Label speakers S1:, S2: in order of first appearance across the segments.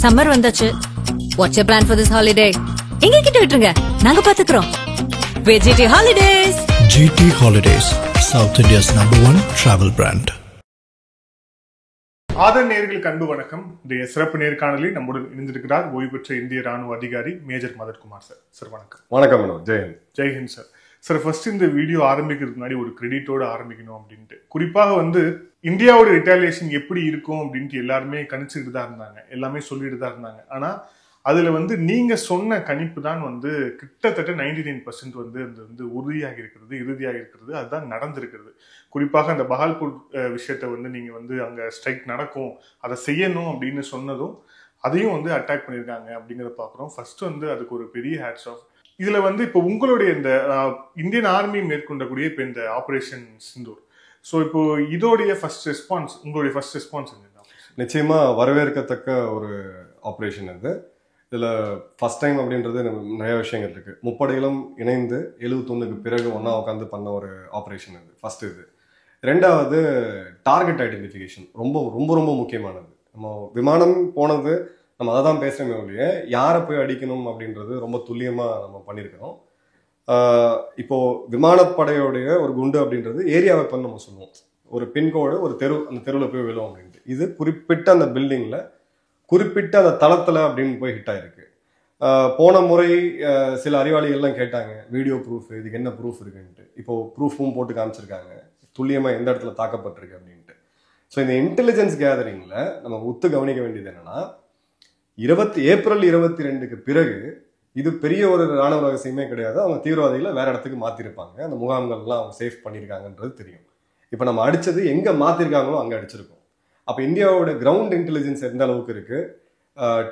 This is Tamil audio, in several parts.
S1: சம்மர் வந்தாச்சு. What's your plan for this holiday? எங்க கிட்ட விட்டுருங்க, நாங்க பாத்துக்கிறோம். GT Holidays.
S2: GT Holidays, South India's #1 travel brand.
S3: Author நேயர்களுக்கு அன்பு வணக்கம். இந்த சிறப்பு நேர்காணலில் நம்முடன் இணைந்திருக்கிறார் ஓய்வு பெற்ற இந்திய ராணுவ அதிகாரி மேஜர் மதன்குமார் சார். சார் வணக்கம்.
S4: வணக்கம். ஜெயஹிந்த்.
S3: ஜெய்ஹிந்த் சார். சார், ஃபர்ஸ்ட் இந்த வீடியோ ஆரம்பிக்கிறதுக்கு முன்னாடி ஒரு கிரெடிட்டோட ஆரம்பிக்கணும் அப்படின்ட்டு, குறிப்பாக இந்தியாவோட ரிட்டாலியேஷன் எப்படி இருக்கும் அப்படின்ட்டு எல்லாருமே கணிச்சுட்டு தான் இருந்தாங்க, எல்லாமே சொல்லிட்டு தான் இருந்தாங்க. ஆனா அதுல நீங்க சொன்ன கணிப்பு தான் கிட்டத்தட்ட 99% அது உறுதியாக இருக்கிறது, இறுதியாக இருக்கிறது. அதுதான் நடந்திருக்கிறது. குறிப்பாக அந்த பஹால்பூர் விஷயத்த நீங்க அங்க ஸ்ட்ரைக் நடக்கும், அதை செய்யணும் அப்படின்னு சொன்னதும் அதையும் அட்டாக் பண்ணியிருக்காங்க அப்படிங்கிறத பாக்குறோம். ஃபர்ஸ்ட் அதுக்கு ஒரு பெரிய ஹேட்ஸ் ஆஃப். இதுல இப்போ உங்களுடைய இந்த இந்தியன் ஆர்மி மேற்கொண்டக்கூடிய இப்போ இந்த ஆபரேஷன் சிந்தூர், ஸோ இப்போ இதோடைய ஃபர்ஸ்ட் ரெஸ்பான்ஸ், உங்களுடைய ஃபர்ஸ்ட் ரெஸ்பான்ஸ் என்ன?
S4: நிச்சயமா வரவேற்கத்தக்க ஒரு ஆப்ரேஷன் இது. இதில் ஃபர்ஸ்ட் டைம் அப்படின்றது நிறைய விஷயங்கள் இருக்கு. முப்படைகளும் இணைந்து 71க்கு பிறகு ஒன்றா உட்காந்து பண்ண ஒரு ஆப்ரேஷன் இது ஃபர்ஸ்ட். இது ரெண்டாவது டார்கெட் ஐடென்டிஃபிகேஷன் ரொம்ப ரொம்ப ரொம்ப முக்கியமானது. நம்ம விமானம் போனது நம்ம அதை தான் பேசுகிறோமே ஒழிய யாரை போய் அடிக்கணும் அப்படின்றது ரொம்ப துல்லியமாக நம்ம பண்ணியிருக்கிறோம். இப்போது விமானப்படையோடைய ஒரு குண்டு அப்படின்றது ஏரியாவை இப்போ நம்ம சொல்லுவோம், ஒரு பின்கோடு, ஒரு தெரு, அந்த தெருவில் போய் விழும் அப்படின்ட்டு. இது குறிப்பிட்ட அந்த பில்டிங்கில் குறிப்பிட்ட அந்த தளத்தில் அப்படின்னு போய் ஹிட் ஆகிருக்கு. போன முறை சில அறிவாளிகள்லாம் கேட்டாங்க வீடியோ ப்ரூஃப், இதுக்கு என்ன ப்ரூஃப் இருக்குன்ட்டு. இப்போது ப்ரூஃபும் போட்டு காமிச்சிருக்காங்க துல்லியமாக எந்த இடத்துல தாக்கப்பட்டிருக்கு அப்படின்ட்டு. ஸோ இந்த இன்டெலிஜென்ஸ் கேதரிங்கில் நம்ம ஒத்து கவனிக்க வேண்டியது என்னென்னா, ஏப்ரல் 22க்கு பிறகு இது பெரிய ஒரு ராணுவ ரகசியமே கிடையாது. அவங்க தீவிரவாதிகளை வேற இடத்துக்கு மாற்றிருப்பாங்க, அந்த முகாம்கள்லாம் அவங்க சேஃப் பண்ணியிருக்காங்கன்றது தெரியும். இப்போ நம்ம அடித்தது எங்கே மாற்றிருக்காங்களோ அங்கே அடிச்சிருக்கோம். அப்போ இந்தியாவோட கிரவுண்ட் இன்டெலிஜென்ஸ் எந்த அளவுக்கு இருக்குது,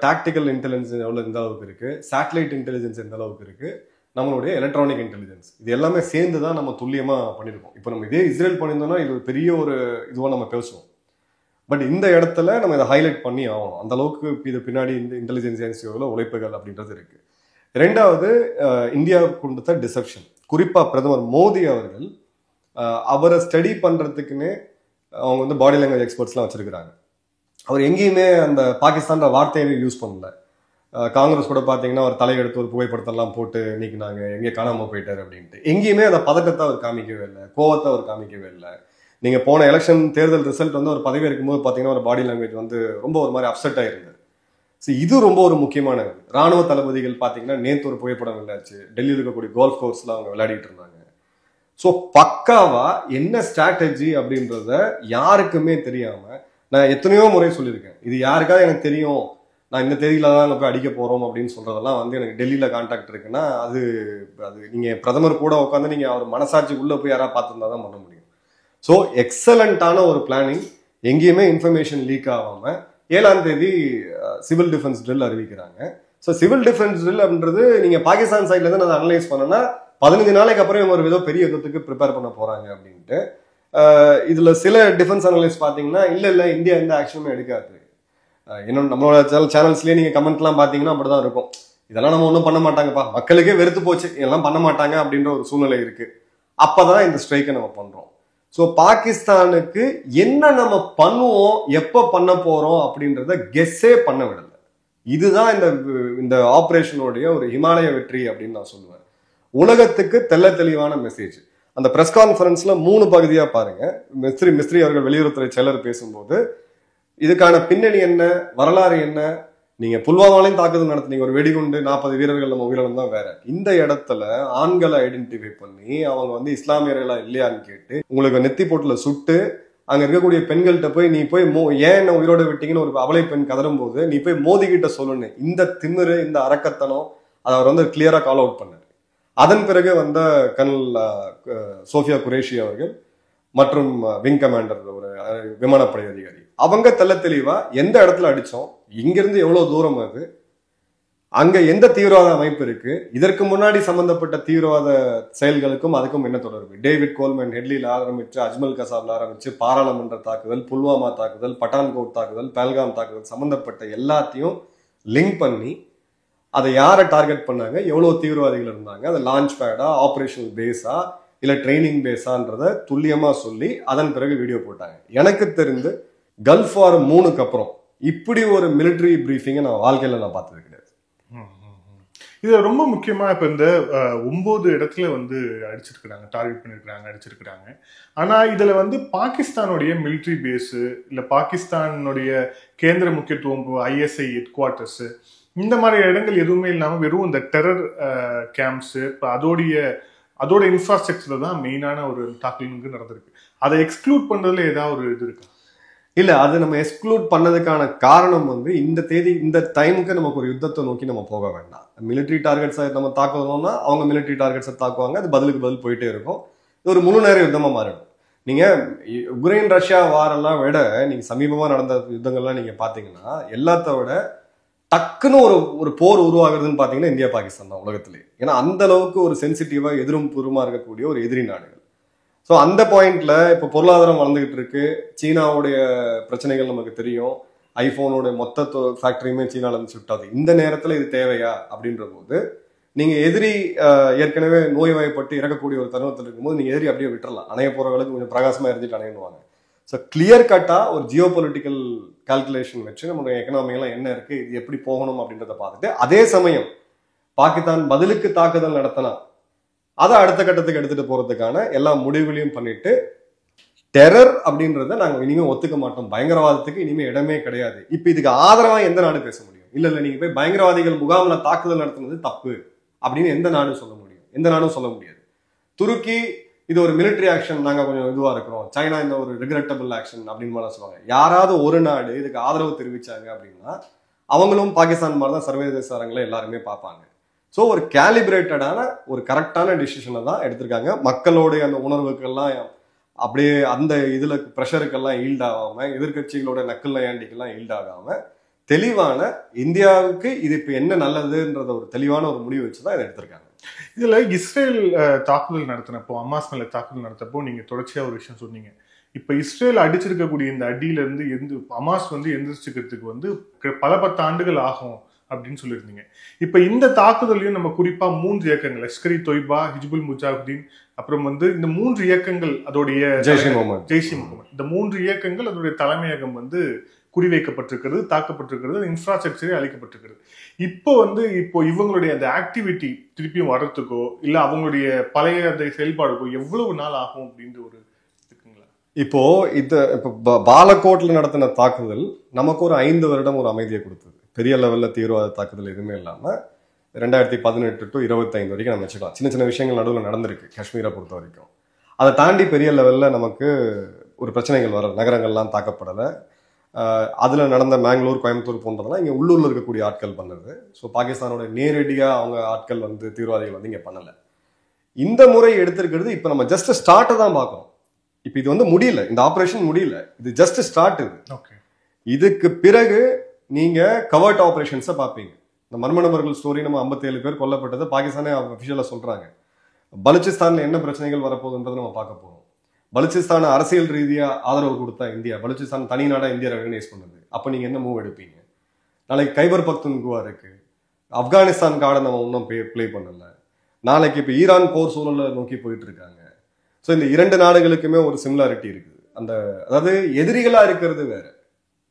S4: டாக்டிக்கல் இன்டெலிஜென்ஸ் எந்த அளவுக்கு இருக்குது, சேட்டலைட் இன்டெலிஜென்ஸ் எந்த அளவுக்கு இருக்குது, நம்மளுடைய எலக்ட்ரானிக் இன்டெலிஜென்ஸ், இது எல்லாமே சேர்ந்து தான் நம்ம துல்லியமாக பண்ணியிருக்கோம். இப்போ நம்ம இதே இஸ்ரேல் பண்ணியிருந்தோம்னா இது ஒரு பெரிய ஒரு இதுவாக நம்ம பேசுவோம். பட் இந்த இடத்துல நம்ம இதை ஹைலைட் பண்ணி ஆகணும். அந்த அளவுக்கு இது பின்னாடி இந்த இன்டெலிஜென்ஸ் ஏஜென்சியோட உழைப்புகள் அப்படின்றது இருக்கு. ரெண்டாவது, இந்தியாவுக்கு கொடுத்த டிசப்ஷன். குறிப்பாக பிரதமர் மோடி அவர்கள் அவரை ஸ்டடி பண்ணுறதுக்குன்னு அவங்க பாடி லாங்குவேஜ் எக்ஸ்பர்ட்ஸ்லாம் வச்சிருக்கிறாங்க. அவர் எங்கேயுமே அந்த பாகிஸ்தான்ற வார்த்தையை யூஸ் பண்ணல. காங்கிரஸ் கூட பார்த்தீங்கன்னா அவர் தலையெடுத்து ஒரு புகைப்படத்தெல்லாம் போட்டு நீக்கினாங்க, எங்கே காணாமல் போயிட்டார் அப்படின்ட்டு. எங்கேயுமே அந்த பதட்டத்தை அவர் காமிக்கவே இல்லை, கோவத்தை அவர் காமிக்கவே இல்லை. நீங்கள் போன எலெக்ஷன் தேர்தல் ரிசல்ட் ஒரு பதவி இருக்கும்போது பார்த்தீங்கன்னா ஒரு பாடி லாங்குவேஜ் ரொம்ப ஒரு மாதிரி அப்செட் ஆயிருந்தார். ஸோ இது ரொம்ப ஒரு முக்கியமானது. ராணுவ தளபதிகள் பார்த்தீங்கன்னா நேற்று ஒரு புகைப்படம் விளையாச்சு, டெல்லியில் இருக்கக்கூடிய கோல்ஃப் கோர்ஸ்ல அவங்க விளையாடிட்டு இருந்தாங்க. ஸோ பக்காவா என்ன ஸ்ட்ராட்டஜி அப்படின்றத யாருக்குமே தெரியாம, நான் எத்தனையோ முறை சொல்லியிருக்கேன், இது யாருக்காவது எனக்கு தெரியும், நான் இந்த தேதியில தான் அங்கே போய் அடிக்க போறோம் அப்படின்னு சொல்றதெல்லாம் எனக்கு டெல்லியில கான்டாக்ட் இருக்குன்னா அது நீங்க பிரதமர் கூட உட்காந்து நீங்க அவர் மனசாட்சிக்குள்ள போய் யாராவது பார்த்துருந்தா தான் பண்ண முடியும். ஸோ எக்ஸலண்டான ஒரு பிளானிங். எங்கேயுமே இன்ஃபர்மேஷன் லீக் ஆகாம 7ஆம் தேதி சிவில் டிஃபென்ஸ் ட்ரில் அறிவிக்கிறாங்க. ஸோ சிவில் டிஃபென்ஸ் ட்ரில் அப்படின்றது நீங்க பாகிஸ்தான் சைட்ல இருந்து அதை அனலைஸ் பண்ணனா 15 நாளைக்கு அப்புறம் இவங்க ஒரு பெரிய யுத்தத்துக்கு ப்ரிப்பேர் பண்ண போறாங்க அப்படின்ட்டு. இதுல சில டிஃபென்ஸ் அனலிஸ்ட் பாத்தீங்கன்னா இல்ல இந்தியா எந்த ஆக்ஷனுமே எடுக்காது. இன்னும் நம்மளோட சேனல்ஸ்லயே நீங்க கமெண்ட்லாம் பாத்தீங்கன்னா அப்படிதான் இருக்கும், இதெல்லாம் நம்ம ஒன்றும் பண்ண மாட்டாங்கப்பா, மக்களுக்கே வெறுத்து போச்சு, இதெல்லாம் பண்ண மாட்டாங்க அப்படின்ற ஒரு சூழ்நிலை இருக்கு. அப்பதான் இந்த ஸ்ட்ரைக்கை நம்ம பண்றோம். ஸோ பாகிஸ்தானுக்கு என்ன நம்ம பண்ணுவோம், எப்போ பண்ண போறோம் அப்படின்றத கெஸ்ஸே பண்ண விடல. இதுதான் இந்த ஆபரேஷனுடைய ஒரு ஹிமாலய வெற்றி அப்படின்னு நான் சொல்லுவேன். உலகத்துக்கு தெள்ள தெளிவான மெசேஜ். அந்த பிரஸ் கான்ஃபரன்ஸ்ல 3 பகுதியா பாருங்க. மிஸ்ரி அவர்கள் வெளியுறவுத்துறை செயலர் பேசும்போது இதுக்கான பின்னணி என்ன, வரலாறு என்ன, நீங்க புல்வாமாலையும் தாக்குதல் நடத்தினீங்க, ஒரு வெடிகுண்டு 40 வீரர்கள் நம்ம உயிரிழந்தா வேற. இந்த இடத்துல ஆண்களை ஐடென்டிஃபை பண்ணி அவங்க இஸ்லாமியர்களா இல்லையான்னு கேட்டு உங்களுக்கு நெத்தி போட்டுல சுட்டு அங்க இருக்கக்கூடிய பெண்கள்கிட்ட போய் நீ போய் ஏன் என்ன உயிரோட விட்டீங்கன்னு ஒரு அவளை பெண் கதரும் போது நீ போய் மோதி கிட்ட சொல்லணும். இந்த திமிரு, இந்த அரக்கத்தனம் அதை அவர் கிளியரா கால் அவுட் பண்ணார். அதன் பிறகு வந்த கர்னல் சோஃபியா குரேஷி அவர்கள் மற்றும் விங் கமாண்டர், ஒரு விமானப்படை அதிகாரி, அவங்க தெள்ள தெளிவா எந்த இடத்துல அடிச்சோம், இங்கிருந்து எவ்வளவு தூரம் அது, அங்க எந்த தீவிரவாத அமைப்பு இருக்கு, இதற்கு முன்னாடி சம்பந்தப்பட்ட தீவிரவாத செயல்களுக்கும் அதுக்கும் என்ன தொடர்பு, டேவிட் கோல்மேன் ஹெட்லியில் ஆரம்பிச்சு அஜ்மல் கசாப்ல ஆரம்பிச்சு பாராளுமன்ற தாக்குதல், புல்வாமா தாக்குதல், பட்டான்கோட் தாக்குதல், பஹல்காம் தாக்குதல் சம்பந்தப்பட்ட எல்லாத்தையும் லிங்க் பண்ணி அதை யாரை டார்கெட் பண்ணாங்க, எவ்வளவு தீவிரவாதிகள் இருந்தாங்க, அதை லான்ச் பேடா, ஆபரேஷனல் பேஸா, இல்ல ட்ரைனிங் பேஸான்றத துல்லியமா சொல்லி அதன் பிறகு வீடியோ போட்டாங்க. எனக்கு தெரிந்து கல்ஃப் வார் 3க்கு அப்புறம் இப்படி ஒரு மிலிட்டரி பிரீஃபிங்கை நான் வாழ்க்கையில நான் பார்த்தது கிடையாது.
S3: இது ரொம்ப முக்கியமா இப்ப இந்த 9 இடத்துல வந்து அடிச்சிருக்கிறாங்க, டார்கெட் பண்ணிருக்கிறாங்க, அடிச்சிருக்கிறாங்க. ஆனா இதுல வந்து பாகிஸ்தானுடைய மிலிட்டரி பேஸ் இல்ல பாகிஸ்தானுடைய கேந்திர முக்கியத்துவம் ISI ஹெட் குவார்டர்ஸ் இந்த மாதிரி இடங்கள் எதுவுமே இல்லாம வெறும் இந்த டெரர் கேம்ப்ஸ் அதோட இன்ஃப்ராஸ்ட்ரக்சர் தான் மெயினான ஒரு தாக்குதல் நடந்திருக்கு. அதை எக்ஸ்க்ளூட் பண்றதுல ஏதாவது ஒரு இது இருக்கா?
S4: இல்ல, அது நம்ம எக்ஸ்க்ளூட் பண்ணதுக்கான காரணம் வந்து இந்த டைமுக்கு நமக்கு ஒரு யுத்தத்தை நோக்கி நம்ம போக வேண்டாம். மிலிட்டரி டார்கெட்ஸை நம்ம தாக்கணும்னா அவங்க மிலிட்டரி டார்கெட்ஸை தாக்குவாங்க, அது பதிலுக்கு பதில் போயிட்டே இருக்கும். இது ஒரு முழு நேர யுத்தமா மாறிடும். நீங்க உக்ரைன் ரஷ்யா வாரெல்லாம் விட நீங்க சமீபமா நடந்த யுத்தங்கள்லாம் நீங்க பாத்தீங்கன்னா எல்லாத்த விட டக்குன்னு ஒரு போர் உருவாகுறதுன்னு பாத்தீங்கன்னா இந்தியா பாகிஸ்தான் தான் உலகத்திலே. ஏன்னா அந்த அளவுக்கு ஒரு சென்சிட்டிவா எதிரும் புறமா இருக்கக்கூடிய ஒரு எதிரி நாடுகள். ஸோ அந்த பாயிண்ட்ல இப்போ பொருளாதாரம் வளர்ந்துகிட்டு இருக்கு. சீனாவுடைய பிரச்சனைகள் நமக்கு தெரியும். ஐபோனோட மொத்த ஃபேக்டரியுமே சீனால இருந்து ஷிஃப்ட் ஆகுது. இந்த நேரத்துல இது தேவையா அப்படின்ற போது நீங்க எதிரி ஏற்கனவே நோய்வாய்ப்பட்டு இறக்கக்கூடிய ஒரு தருணத்தில் இருக்கும்போது நீங்க எதிரி அப்படியே விட்டுறலாம். அணைய போறவங்களுக்கு கொஞ்சம் பிரகாசமா இருந்துட்டு அணையணுவாங்க. ஸோ கிளியர் கட்டா ஒரு ஜியோ பொலிட்டிக்கல் கால்குலேஷன் வச்சு நம்மளுடைய எக்கனாமிக்கெல்லாம் என்ன இருக்கு, இது எப்படி போகணும் அப்படின்றத பார்த்துட்டு அதே சமயம் பாகிஸ்தான் பதிலுக்கு தாக்குதல் நடத்தினா அதை அடுத்த கட்டத்துக்கு எடுத்துட்டு போறதுக்கான எல்லா முடிவுகளையும் பண்ணிட்டு டெரர் அப்படின்றத நாங்க இனிமே ஒத்துக்க மாட்டோம், பயங்கரவாதத்துக்கு இனிமே இடமே கிடையாது. இப்ப இதுக்கு ஆதரவா எந்த நாடு பேச முடியும்? இல்ல நீங்க போய் பயங்கரவாதிகள் முகாமில் தாக்குதல் நடத்துனது தப்பு அப்படின்னு எந்த நாடும் சொல்ல முடியும்? எந்த நாடும் சொல்ல முடியாது. துருக்கி இது ஒரு மிலிட்டரி ஆக்ஷன், நாங்க கொஞ்சம் இதுவா இருக்கிறோம். சைனா இந்த ஒரு ரிக்ரெட்டபிள் ஆக்ஷன் அப்படின்னு சொல்லுவாங்க. யாராவது ஒரு நாடு இதுக்கு ஆதரவு தெரிவிச்சாங்க அப்படின்னா அவங்களும் பாகிஸ்தான் மாதிரி தான் சர்வதேச அரங்களை எல்லாருமே பார்ப்பாங்க. ஸோ ஒரு கேலிபிரேட்டடான ஒரு கரெக்டான டிசிஷனை தான் எடுத்திருக்காங்க. மக்களுடைய அந்த உணர்வுக்கெல்லாம் அப்படியே அந்த இதுல ப்ரெஷருக்கெல்லாம் ஈல்ட் ஆகாம, எதிர்கட்சிகளோட நக்கல் நயாண்டிக்கெல்லாம் ஈல்ட் ஆகாம தெளிவான இந்தியாவுக்கு இது இப்ப என்ன நல்லதுன்றத ஒரு தெளிவான ஒரு முடிவு வச்சுதான் இதை எடுத்திருக்காங்க.
S3: இதுல இஸ்ரேல் தாக்குதல் நடத்தினப்போ, அமாஸ் மேல தாக்குதல் நடத்தப்போ நீங்க தொடர்ச்சியா ஒரு விஷயம் சொன்னீங்க. இப்ப இஸ்ரேல் அடிச்சிருக்கக்கூடிய இந்த அடியில இருந்து அமாஸ் வந்து எந்திரிச்சுக்கிறதுக்கு வந்து பல 10 ஆண்டுகள் ஆகும் அப்படின்னு சொல்லியிருந்தீங்க. இப்ப இந்த தாக்குதலையும் நம்ம குறிப்பா 3 இயக்கங்கள், லஷ்கர்-இ தொய்பா, ஹிஜ்புல் முஜாஹிதீன், அப்புறம் வந்து இந்த 3 இயக்கங்கள் அதோடைய ஜெய்ஷ்-இ முகமது, இந்த 3 இயக்கங்கள் அதோடைய தலைமையகம் வந்து குறிவைக்கப்பட்டிருக்கிறது, தாக்கப்பட்டிருக்கிறது, இன்ஃப்ராஸ்ட்ரக்சரே அழிக்கப்பட்டிருக்கிறது. இப்போ இவங்களுடைய அந்த ஆக்டிவிட்டி திருப்பியும் வர்றதுக்கோ இல்ல அவங்களுடைய பழைய அந்த செயல்பாடுக்கோ எவ்வளவு நாள் ஆகும் அப்படின்ற ஒரு இருக்குங்களா?
S4: இப்போ பாலக்கோட்ல நடத்தின தாக்குதல் நமக்கு ஒரு 5 வருடம் ஒரு அமைதியை கொடுத்தது. பெரிய லெவல்ல தீவிரவாத தாக்குதல் எதுவுமே இல்லாம 2018 to 25 வரைக்கும் நம்ம வச்சுக்கலாம். சின்ன சின்ன விஷயங்கள் நடுவில் நடந்திருக்கு காஷ்மீரை பொறுத்த வரைக்கும். அதை தாண்டி பெரிய லெவல்ல நமக்கு ஒரு பிரச்சனைகள் வர, நகரங்கள்லாம் தாக்கப்படலை. அதுல நடந்த மேங்களூர், கோயம்புத்தூர் போன்றதெல்லாம் இங்க உள்ளூர்ல இருக்கக்கூடிய ஆட்கள் பண்ணது. ஸோ பாகிஸ்தானோட நேரடியா அவங்க ஆட்கள் வந்து தீவிரவாதிகள் வந்து இங்க பண்ணல. இந்த முறை எடுத்திருக்கிறது இப்ப நம்ம ஜஸ்ட் ஸ்டார்ட்டை தான் பார்க்கணும். இப்ப இது வந்து முடியல, இந்த ஆபரேஷன் முடியல, இது ஜஸ்ட் ஸ்டார்ட். இதுக்கு பிறகு நீங்க கவர்ட் ஆபரேஷன்ஸை பார்ப்பீங்க. இந்த மர்ம நபர்கள் ஸ்டோரி, நம்ம 57 பேர் கொல்லப்பட்டது பாகிஸ்தானே அவங்க அபிஷியலா சொல்றாங்க. பலுச்சிஸ்தான்ல என்ன பிரச்சனைகள் வரப்போகுதுன்றதை நம்ம பார்க்க போறோம். பலுச்சிஸ்தான அரசியல் ரீதியா ஆதரவு கொடுத்தா இந்தியா, பலுச்சிஸ்தான் தனி நாடா இந்தியா ரெகனைஸ் பண்ணுது. அப்ப நீங்க என்ன மூவ் எடுப்பீங்க? நாளைக்கு கைபர் பக்துன்குவா இருக்கு, ஆப்கானிஸ்தான் கார்டை நம்ம இன்னும் பிளே பண்ணல. நாளைக்கு இப்ப ஈரான் போர் சூழலை நோக்கி போயிட்டு இருக்காங்க. ஸோ இந்த 2 நாடுகளுக்குமே ஒரு சிமிலாரிட்டி இருக்குது. அதாவது எதிரிகளா இருக்கிறது வேற,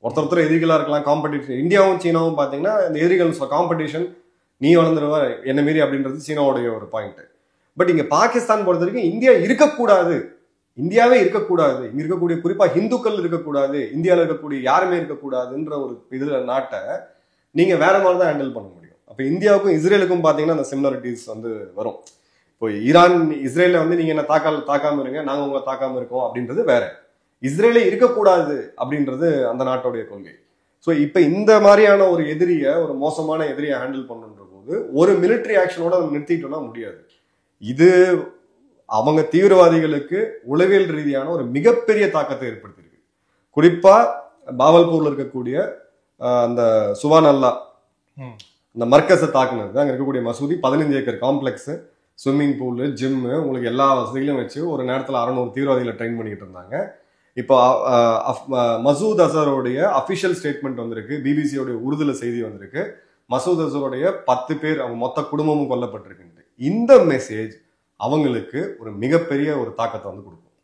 S4: ஒருத்தர் எதிரிகளா இருக்கலாம், காம்படிஷன். இந்தியாவும் சீனாவும் பாத்தீங்கன்னா இந்த எதிரிகள் காம்படிஷன், நீ வளர்ந்துருவ என்ன மீறி அப்படின்றது சீனாவுடைய ஒரு பாயிண்ட். பட் இங்க பாகிஸ்தான் பொறுத்த வரைக்கும் இந்தியா இருக்கக்கூடாது, இந்தியாவே இருக்கக்கூடாது, இங்க இருக்கக்கூடிய குறிப்பா இந்துக்கள் இருக்கக்கூடாது, இந்தியாவில் இருக்கக்கூடிய யாருமே இருக்கக்கூடாதுன்ற ஒரு இதுல நாட்டை நீங்க வேற மாதிரி தான் ஹேண்டில் பண்ண முடியும். அப்ப இந்தியாவுக்கும் இஸ்ரேலுக்கும் பாத்தீங்கன்னா அந்த சிமிலாரிட்டிஸ் வந்து வரும். இப்போ ஈரான் இஸ்ரேல வந்து நீங்க என்ன தாக்காம இருங்க, நாங்க உங்களை தாக்காம இருக்கோம் அப்படின்றது வேற. இஸ்ரேலே இருக்கக்கூடாது அப்படின்றது அந்த நாட்டோடைய கொள்கை. ஸோ இப்ப இந்த மாதிரியான ஒரு எதிரியை, ஒரு மோசமான எதிரியை ஹேண்டில் பண்ணுன்ற போது ஒரு மிலிட்டரி ஆக்ஷனோட நிறுத்திட்டோம்னா முடியாது. இது அவங்க தீவிரவாதிகளுக்கு உளவியல் ரீதியான ஒரு மிகப்பெரிய தாக்கத்தை ஏற்படுத்தியிருக்கு. குறிப்பா பாவல்பூர்ல இருக்கக்கூடிய அந்த சுபான் அல்லா அந்த மர்கஸை தாக்குனது, அங்க இருக்கக்கூடிய மசூதி, 15 acre complex, swimming pool, gym, உங்களுக்கு எல்லா வசதிகளும் வச்சு ஒரு நேரத்தில் 600 தீவிரவாதிகளை ட்ரெயின் பண்ணிட்டு இருந்தாங்க. இப்போ மசூத் அசருடைய அபிஷியல் ஸ்டேட்மெண்ட் வந்திருக்கு, பிபிசியோடைய உறுதியில செய்தி வந்திருக்கு. மசூத் அசருடைய 10 பேர் அவங்க மொத்த குடும்பமும் கொல்லப்பட்டிருக்கு. இந்த மெசேஜ் அவங்களுக்கு ஒரு மிகப்பெரிய ஒரு தாக்கத்தை வந்து கொடுக்கும்.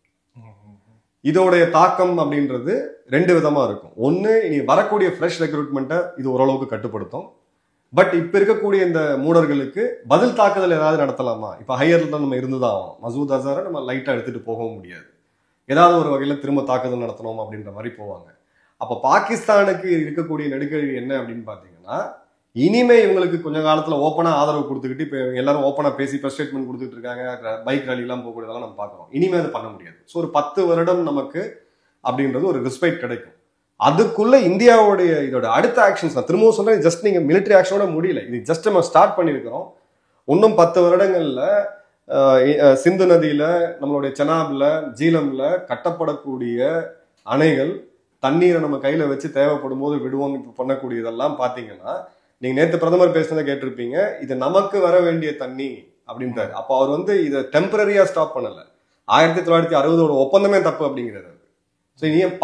S4: இதோடைய தாக்கம் அப்படின்றது ரெண்டு விதமா இருக்கும். ஒன்னு, இனி வரக்கூடிய ஃப்ரெஷ் ரெக்ரூட்மெண்ட்டை இது ஓரளவுக்கு கட்டுப்படுத்தும். பட் இப்ப இருக்கக்கூடிய இந்த மூடர்களுக்கு பதில் தாக்குதல் ஏதாவது நடத்தலாமா? இப்ப ஹையர்ல நம்ம இருந்துதான் ஆகணும். மசூத் அசாரை நம்ம லைட்டா எடுத்துட்டு போகவும் முடியாது. ஏதாவது ஒரு வகையில திரும்ப தாக்குதல் நடத்தணும் அப்படின்ற மாதிரி போவாங்க. அப்ப பாகிஸ்தானுக்கு இருக்கக்கூடிய நெருக்கடி என்ன அப்படின்னு பாத்தீங்கன்னா, இனிமே இவங்களுக்கு கொஞ்ச காலத்துல ஓப்பனா ஆதரவு கொடுத்துக்கிட்டு இப்ப எல்லாரும் ஓப்பனா பேசி பிரஸ் ஸ்டேட்மெண்ட் கொடுத்துட்டு இருக்காங்க. பைக் ரேலி எல்லாம் போகக்கூடியதெல்லாம் நம்ம பாக்குறோம். இனிமே அது பண்ண முடியாது. ஸோ ஒரு 10 வருடம் நமக்கு அப்படின்றது ஒரு ரெஸ்பெக்ட் கிடைக்கும். அதுக்குள்ள இந்தியாவுடைய இதோட அடுத்த ஆக்ஷன்ஸ், நான் திரும்பவும் சொல்றேன், ஜஸ்ட் நீங்க மிலிட்டரி ஆக்ஷனோட முடியல, இது ஜஸ்ட் நம்ம ஸ்டார்ட் பண்ணிருக்கிறோம். இன்னும் 10 வருடங்கள்ல சிந்து நதியில, நம்மளுடைய செனாப்ல, ஜீலம்ல கட்டப்படக்கூடிய அணைகள் தண்ணீரை நம்ம கையில வச்சு தேவைப்படும் போது விடுவோம் இப்ப பண்ணக்கூடியதெல்லாம் பாத்தீங்கன்னா, நீங்க நேத்து பிரதமர் பேசுனதை கேட்டிருப்பீங்க, இது நமக்கு வர வேண்டிய தண்ணி அப்படின்றாரு. அப்ப அவர் வந்து இதை டெம்பரரியா ஸ்டாப் பண்ணல. 1960 ஒப்பந்தமே தப்பு அப்படிங்கிறாரு.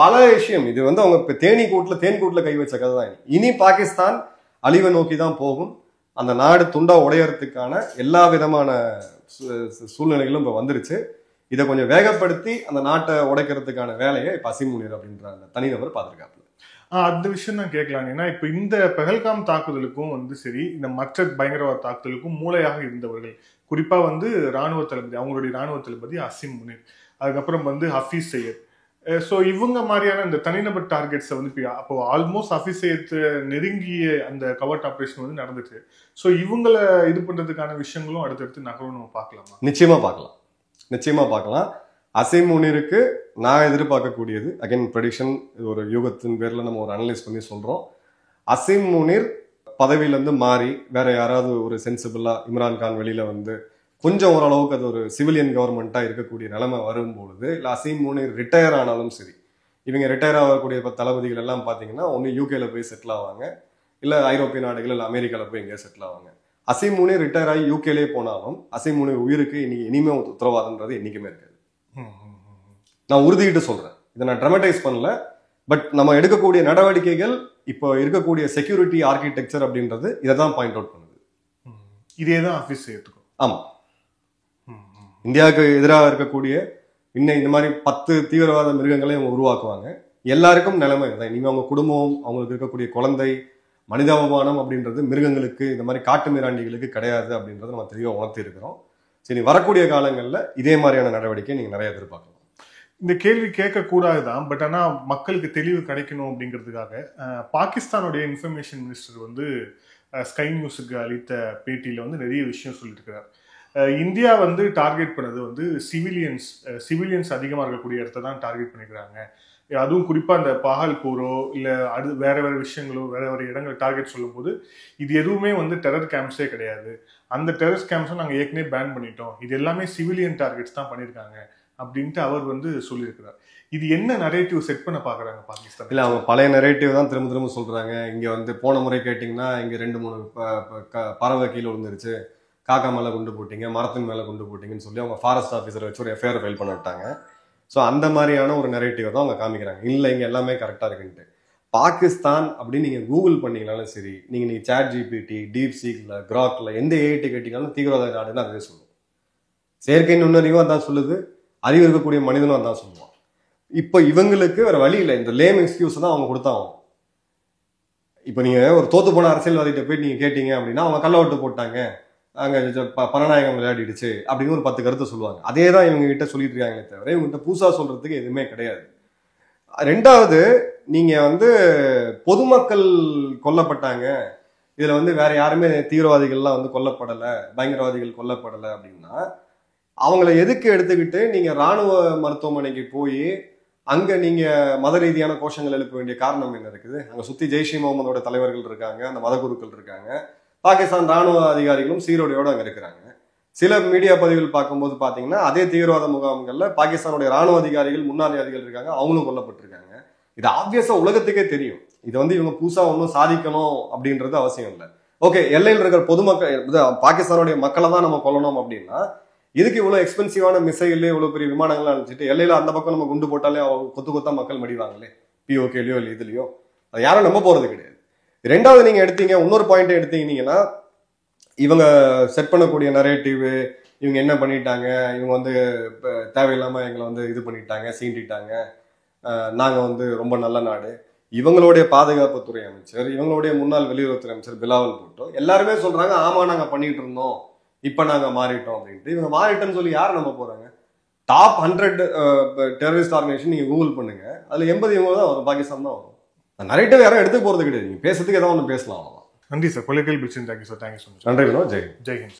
S4: பல விஷயம் இது வந்து அவங்க தேன் கூட்டுல கை வச்ச கதை தான். இனி பாகிஸ்தான் அழிவை நோக்கி தான் போகும். அந்த நாடு துண்டா உடையறதுக்கான எல்லா விதமான சூழ்நிலைகளும் இப்ப வந்துருச்சு. இதை கொஞ்சம் வேகப்படுத்தி அந்த நாட்டை உடைக்கிறதுக்கான வேலையை இப்ப அசீம் முனீர் அப்படின்ற அந்த தனிநபர் பார்த்திருக்காப்புல.
S3: அந்த விஷயம் தான் கேட்கலாம். ஏன்னா இப்ப இந்த பெஹல்காம் தாக்குதலுக்கும் வந்து சரி, இந்த மற்ற பயங்கரவாத தாக்குதலுக்கும் மூளையாக இருந்தவர்கள் குறிப்பா வந்து ராணுவ தளபதி, அவங்களுடைய ராணுவ தளபதி அசீம் முனீர், அதுக்கப்புறம் வந்து ஹஃபீஸ் சையத். ஸோ இவங்க மாதிரியான இந்த தனிநபர் டார்கெட்ஸை வந்து அப்போ ஆல்மோஸ்ட் ஹஃபீஸ் சையத் நெருங்கிய அந்த கவர்ட் ஆப்ரேஷன் வந்து நடந்துச்சு. ஸோ இவங்களை இது பண்றதுக்கான விஷயங்களும் அடுத்தடுத்து நகரும் நம்ம பார்க்கலாமா?
S4: நிச்சயமா பார்க்கலாம். அசீம் முனீருக்கு நான் எதிர்பார்க்கக்கூடியது, அகைன் ப்ரெடிக்ஷன், இது ஒரு யூகத்தின் பேர்ல நம்ம ஒரு அனலைஸ் பண்ணி சொல்றோம். அசீம் முனீர் பதவியிலேருந்து மாறி வேற யாராவது ஒரு சென்சிபிளா, இம்ரான்கான் வெளியில வந்து கொஞ்சம் ஓரளவுக்கு அது ஒரு சிவிலியன் கவர்மெண்டா இருக்கக்கூடிய நிலைமை வரும்பொழுது, இல்லை அசீம் முனீர் ரிட்டையர் ஆனாலும் சரி, இவங்க ரிட்டையர் ஆகக்கூடிய தளபதிகள் எல்லாம் பார்த்தீங்கன்னா ஒன்று யூகேல போய் செட்டில் ஆவாங்க, இல்லை ஐரோப்பிய நாடுகள், இல்லை அமெரிக்காவில் போய் எங்கேயா செட்டில் ஆவாங்க. அசீம் முனீர் ரிட்டையர் ஆகி யூகேலே போனாலும் அசீம் முனீர் உயிருக்கு இனிமே உத்தரவாதம்ன்றது என்னைக்குமே இருக்காது. நான் உறுதிட்டு சொல்றேன், இதை நான் ட்ரமடைஸ் பண்ணல. பட் நம்ம எடுக்கக்கூடிய நடவடிக்கைகள், இப்போ இருக்கக்கூடிய செக்யூரிட்டி ஆர்கிடெக்சர் அப்படின்றது இதை தான் பாயிண்ட் அவுட் பண்ணுது.
S3: இதே தான் ஆஃபீஸ் செய்யறதுக்கும்.
S4: ஆமா, இந்தியாவுக்கு எதிராக இருக்கக்கூடிய இன்னும் இந்த மாதிரி 10 தீவிரவாத மிருகங்களை அவங்க உருவாக்குவாங்க. எல்லாருக்கும் நிலைமை தான். இனிமே அவங்க குடும்பம், அவங்களுக்கு இருக்கக்கூடிய குழந்தை, மனிதாபமானம் அப்படின்றது மிருகங்களுக்கு, இந்த மாதிரி காட்டு மிராண்டிகளுக்கு கிடையாது அப்படின்றத நம்ம தெளிவாக உணர்த்தி இருக்கிறோம். சரி, வரக்கூடிய காலங்களில் இதே மாதிரியான நடவடிக்கை நீங்க நிறைய எதிர்பார்க்கலாம்.
S3: இந்த கேள்வி கேட்கக்கூடாதுதான், பட் ஆனால் மக்களுக்கு தெளிவு கிடைக்கணும் அப்படிங்கிறதுக்காக பாகிஸ்தானுடைய இன்ஃபர்மேஷன் மினிஸ்டர் வந்து ஸ்கை நியூஸுக்கு அளித்த பேட்டியில் வந்து நிறைய விஷயம் சொல்லியிருக்கிறார். இந்தியா வந்து டார்கெட் பண்ணது வந்து சிவிலியன்ஸ் அதிகமாக இருக்கக்கூடிய இடத்த தான் டார்கெட் பண்ணிக்கிறாங்க. அதுவும் குறிப்பாக இந்த பஹல்பூரோ இல்லை வேற விஷயங்களோ, வேற இடங்களை டார்கெட் சொல்லும் போது இது எதுவுமே வந்து டெரர் கேம்ப்ஸே கிடையாது, அந்த டெரர் கேம்ப்ஸை நாங்கள் ஏற்கனவே பேன் பண்ணிட்டோம், இது எல்லாமே சிவிலியன் டார்கெட்ஸ் தான் பண்ணியிருக்காங்க அப்படின்ட்டு அவர் வந்து சொல்லியிருக்கிறார். இது என்ன நரேட்டிவ் செட் பண்ண பாக்குறாங்க பாகிஸ்தான்?
S4: இல்ல, அவங்க பழைய நரேட்டிவ் தான் திரும்ப சொல்றாங்க. இங்க வந்து போன முறை கேட்டீங்கன்னா இங்க 2-3 பறவை கீழே விழுந்துருச்சு, காக்கா மேல குண்டு போட்டீங்க, மரத்தின் மேல குண்டு போட்டீங்கன்னு சொல்லி அவங்க ஃபாரஸ்ட் ஆஃபீஸரை வச்சு ஒரு எஃப்ஐஆர் ஃபைல் பண்ணிட்டாங்க. ஸோ அந்த மாதிரியான ஒரு நரேட்டிவ் தான் அவங்க காமிக்கிறாங்க. இல்லை, இங்க எல்லாமே கரெக்டா இருக்குன்ட்டு. பாகிஸ்தான் அப்படின்னு நீங்க கூகுள் பண்ணீங்கனாலும் சரி, நீங்க சாட் ஜிபிடி, டீப் சீக்ல, கிராக்ல எந்த ஏஐடி கேட்டீங்கன்னாலும் தீவிரவாத நாடுன்னு அதே சொல்லும். செயற்கை நுண்ணறிவும் அதான் சொல்லுது, அறிவு இருக்கக்கூடிய மனிதனும் அதான் சொல்லுவான். இப்ப இவங்களுக்கு வேற வழி இல்லை, இந்த லேம் எக்ஸ்கியூஸ் தான் அவங்க கொடுத்தாங்க. இப்ப நீங்க ஒரு தோத்து போன அரசியல்வாதிகிட்ட போய் நீங்க கேட்டீங்க அப்படின்னா அவங்க கள்ளவட்டு போட்டாங்க, அங்க பரநாயகம் விளையாடிடுச்சு அப்படின்னு ஒரு 10 கருத்தை சொல்லுவாங்க. அதே தான் இவங்க கிட்ட சொல்லிட்டு இருக்காங்களே தவிர இவங்ககிட்ட புதுசா சொல்றதுக்கு எதுவுமே கிடையாது. ரெண்டாவது, நீங்க வந்து பொதுமக்கள் கொல்லப்பட்டாங்க, இதுல வந்து வேற யாருமே தீவிரவாதிகள்லாம் வந்து கொல்லப்படலை, பயங்கரவாதிகள் கொல்லப்படலை அப்படின்னா அவங்கள எதுக்கு எடுத்துக்கிட்டு நீங்க ராணுவ மருத்துவமனைக்கு போய் அங்க நீங்க மத ரீதியான கோஷங்கள் எழுப்ப வேண்டிய காரணம் என்ன இருக்குது? அங்க சுத்தி ஜெய்ஷ் முகமதோட தலைவர்கள் இருக்காங்க, அந்த மத குருக்கள் இருக்காங்க, பாகிஸ்தான் ராணுவ அதிகாரிகளும் சீரோடையோட அங்க இருக்கிறாங்க. சில மீடியா பதிவுகள் பார்க்கும்போது பாத்தீங்கன்னா அதே தீவிரவாத முகாம்கள்ல பாகிஸ்தானுடைய ராணுவ அதிகாரிகள், முன்னாள் அதிகாரிகள் இருக்காங்க, அவங்களும் கொல்லப்பட்டிருக்காங்க. இது ஆப்வியஸா உலகத்துக்கே தெரியும். இது வந்து இவங்க புதுசா ஒன்றும் சாதிக்கணும் அப்படின்றது அவசியம் இல்லை. ஓகே, எல்லையில் இருக்கிற பொதுமக்கள், பாகிஸ்தானுடைய மக்களை தான் நம்ம கொல்லணும் அப்படின்னா இதுக்கு இவ்வளவு எக்ஸ்பென்சிவான மிசைல், இவ்வளவு பெரிய விமானங்கள் அனுப்பிச்சிட்டு எல்லையில அந்த பக்கம் நம்ம குண்டு போட்டாலே கொத்து கொத்தா மக்கள் மடிவாங்களே, பிஓகேலயோ இல்லை இதுலயோ, அது யாரும் நம்ப போறது கிடையாது. ரெண்டாவது, நீங்க எடுத்தீங்க இன்னொரு பாயிண்ட் எடுத்தீங்கன்னா, இவங்க செட் பண்ணக்கூடிய நரேட்டிவ், இவங்க என்ன பண்ணிட்டாங்க, இவங்க வந்து தேவையில்லாம எங்களை வந்து இது பண்ணிட்டாங்க, சீண்டிட்டாங்க, நாங்க வந்து ரொம்ப நல்ல நாடு. இவங்களுடைய பாதுகாப்புத்துறை அமைச்சர், இவங்களுடைய முன்னாள் வெளியுறவுத்துறை அமைச்சர் பிலாவல் பூட்டோ எல்லாருமே சொல்றாங்க, ஆமா நாங்க பண்ணிட்டு இருந்தோம், இப்ப நாங்க மாறிட்டோம் அப்படின்ட்டு. இவங்க மாறிட்டோம்னு சொல்லி யார் நம்ப போறாங்க? டாப் 100 டெரரிஸ்ட் ஆர்கனைசேஷன் நீங்க கூகுள் பண்ணுங்க, அதுல 80 இவங்க தான் வரும், பாகிஸ்தான் தான் வரும். நரேட்டிவ் யாரும் எடுத்து போறது கிடையாது. நீங்க பேசுறதுக்கு ஏதாவது ஒன்று பேசலாம்.
S3: நன்றி சார். கொலைகள் பிடிச்சிருந்தாங்க சார். Thank you so much.
S4: நன்றி வினோத். ஜெய்
S3: ஜெய்ஹிந்த்.